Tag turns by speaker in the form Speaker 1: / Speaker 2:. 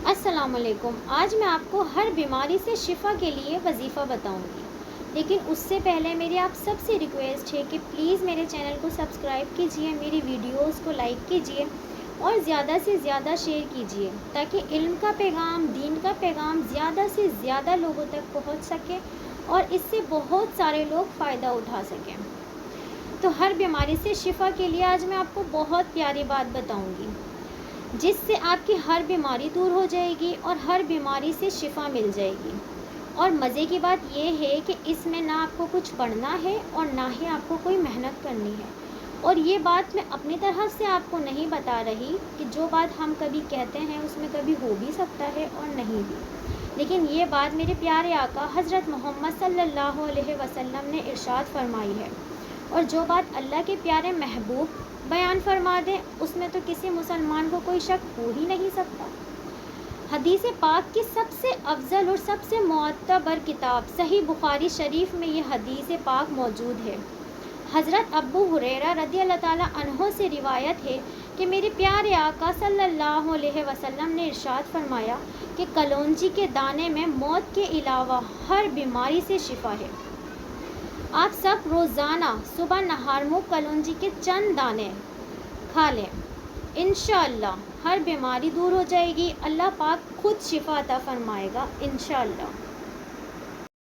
Speaker 1: السلام علیکم۔ آج میں آپ کو ہر بیماری سے شفا کے لیے وظیفہ بتاؤں گی، لیکن اس سے پہلے میری آپ سب سے ریکویسٹ ہے کہ پلیز میرے چینل کو سبسکرائب کیجئے، میری ویڈیوز کو لائک کیجئے اور زیادہ سے زیادہ شیئر کیجئے تاکہ علم کا پیغام، دین کا پیغام زیادہ سے زیادہ لوگوں تک پہنچ سکے اور اس سے بہت سارے لوگ فائدہ اٹھا سکیں۔ تو ہر بیماری سے شفا کے لیے آج میں آپ کو بہت پیاری بات بتاؤں گی، جس سے آپ کی ہر بیماری دور ہو جائے گی اور ہر بیماری سے شفا مل جائے گی۔ اور مزے کی بات یہ ہے کہ اس میں نہ آپ کو کچھ پڑھنا ہے اور نہ ہی آپ کو کوئی محنت کرنی ہے۔ اور یہ بات میں اپنی طرف سے آپ کو نہیں بتا رہی کہ جو بات ہم کبھی کہتے ہیں اس میں کبھی ہو بھی سکتا ہے اور نہیں بھی، لیکن یہ بات میرے پیارے آقا حضرت محمد صلی اللہ علیہ وسلم نے ارشاد فرمائی ہے، اور جو بات اللہ کے پیارے محبوب بیان فرما دیں اس میں تو کسی مسلمان کو کوئی شک ہو ہی نہیں سکتا۔ حدیث پاک کی سب سے افضل اور سب سے معتبر کتاب صحیح بخاری شریف میں یہ حدیث پاک موجود ہے۔ حضرت ابو ہریرہ رضی اللہ تعالیٰ عنہ سے روایت ہے کہ میرے پیارے آقا صلی اللہ علیہ وسلم نے ارشاد فرمایا کہ کلونجی کے دانے میں موت کے علاوہ ہر بیماری سے شفا ہے۔ آپ سب روزانہ صبح نہار منہ کلونجی کے چند دانے کھا لیں، انشاءاللہ ہر بیماری دور ہو جائے گی، اللہ پاک خود شفا عطا فرمائے گا انشاءاللہ۔